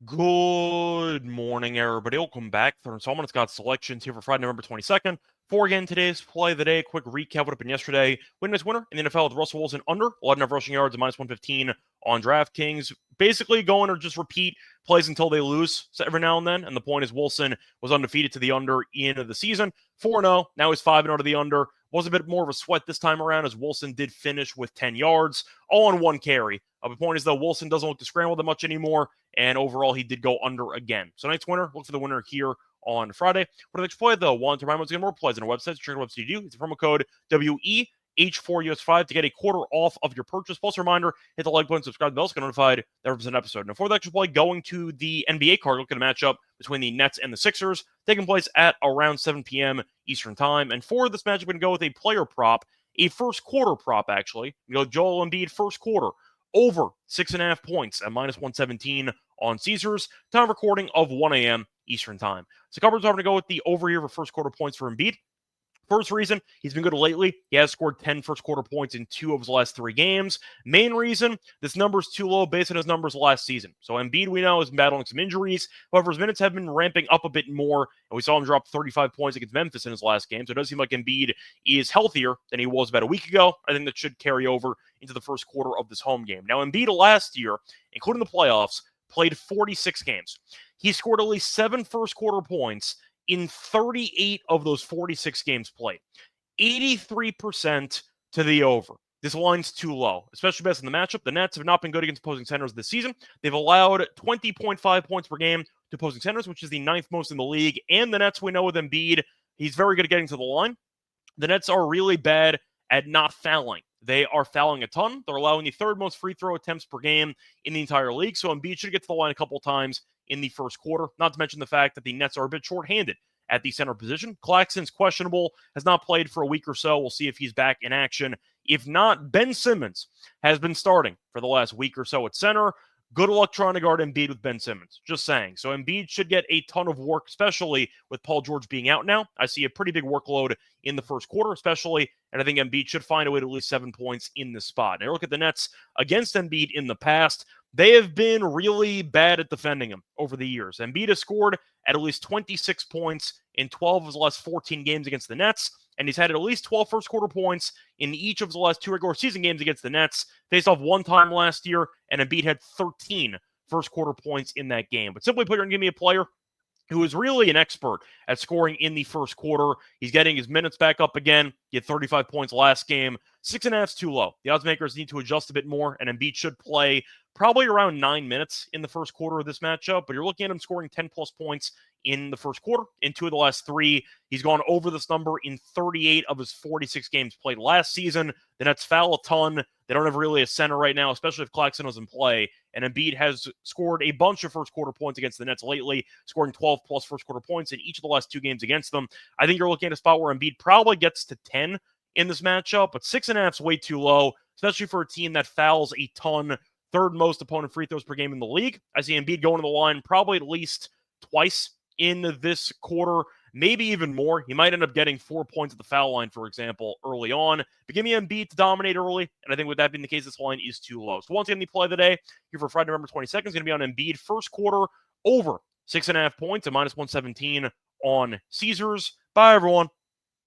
Good morning, everybody. Welcome back. Third installment. Got selections here for Friday, November 22nd. For again, today's play of the day. Quick recap what happened yesterday. Win-miss winner in the NFL with Russell Wilson under 11.5 rushing yards and minus 115 on DraftKings. Basically going or just repeat plays until they lose every now and then. And the point is Wilson was undefeated to the under in the season. 4-0. Now he's 5-0 to the under. Was a bit more of a sweat this time around as Wilson did finish with 10 yards, all on one carry. The point is, though, Wilson doesn't look to scramble that much anymore, and overall, he did go under again. So tonight's winner, look for the winner here on Friday. For the next play, though, want to remind you to get more plays on our website. Check out what website you do. It's a promo code WEH4US5 to get a quarter off of your purchase. Plus, a reminder, hit the like button, subscribe to the bell, so get notified there was an episode. Now, for the extra play, going to the NBA card, look at a matchup between the Nets and the Sixers, taking place at around 7 p.m. Eastern Time. And for this matchup, we're going to go with a player prop, a first quarter prop, actually. We go Joel Embiid first quarter, over 6.5 points at minus 117 on Caesars. Time of recording of 1 a.m. Eastern Time. So coverage, I'm going to go with the over here for first quarter points for Embiid. First reason, he's been good lately. He has scored 10 first quarter points in 2 of his last 3 games. Main reason, this number is too low based on his numbers last season. So Embiid, we know, is battling some injuries. However, his minutes have been ramping up a bit more, and we saw him drop 35 points against Memphis in his last game. So it does seem like Embiid is healthier than he was about a week ago. I think that should carry over into the first quarter of this home game. Now, Embiid last year, including the playoffs, played 46 games. He scored at least 7 first quarter points in 38 of those 46 games played. 83% to the over. This line's too low, especially based on the matchup. The Nets have not been good against opposing centers this season. They've allowed 20.5 points per game to opposing centers, which is the 9th most in the league. And the Nets, we know with Embiid, he's very good at getting to the line. The Nets are really bad at not fouling. They are fouling a ton. They're allowing the 3rd most free throw attempts per game in the entire league. So Embiid should get to the line a couple times in the first quarter. Not to mention the fact that the Nets are a bit shorthanded at the center position. Claxton's questionable, has not played for a week or so. We'll see if he's back in action. If not, Ben Simmons has been starting for the last week or so at center. Good luck trying to guard Embiid with Ben Simmons. Just saying. So Embiid should get a ton of work, especially with Paul George being out now. I see a pretty big workload in the first quarter, especially, and I think Embiid should find a way to at least 7 points in this spot. Now, look at the Nets against Embiid in the past. They have been really bad at defending him over the years. Embiid has scored at least 26 points in 12 of his last 14 games against the Nets, and he's had at least 12 first quarter points in each of his last 2 regular season games against the Nets. Faced off 1 time last year, and Embiid had 13 first quarter points in that game. But simply put, you're going to give me a player who is really an expert at scoring in the first quarter. He's getting his minutes back up again. He had 35 points last game. 6.5 is too low. The odds makers need to adjust a bit more, and Embiid should play probably around 9 minutes in the first quarter of this matchup, but you're looking at him scoring 10-plus points in the first quarter. In 2 of the last 3, he's gone over this number in 38 of his 46 games played last season. The Nets foul a ton. They don't have really a center right now, especially if Claxton was in play. And Embiid has scored a bunch of first quarter points against the Nets lately, scoring 12-plus first quarter points in each of the last 2 games against them. I think you're looking at a spot where Embiid probably gets to 10 in this matchup, but 6.5 is way too low, especially for a team that fouls a ton. 3rd most opponent free throws per game in the league. I see Embiid going to the line probably at least twice in this quarter, maybe even more. He might end up getting 4 points at the foul line, for example, early on. But give me Embiid to dominate early, and I think with that being the case, this line is too low. So once again, the play of the day here for Friday, November 22nd is going to be on Embiid first quarter over 6.5 points at minus 117 on Caesars. Bye, everyone.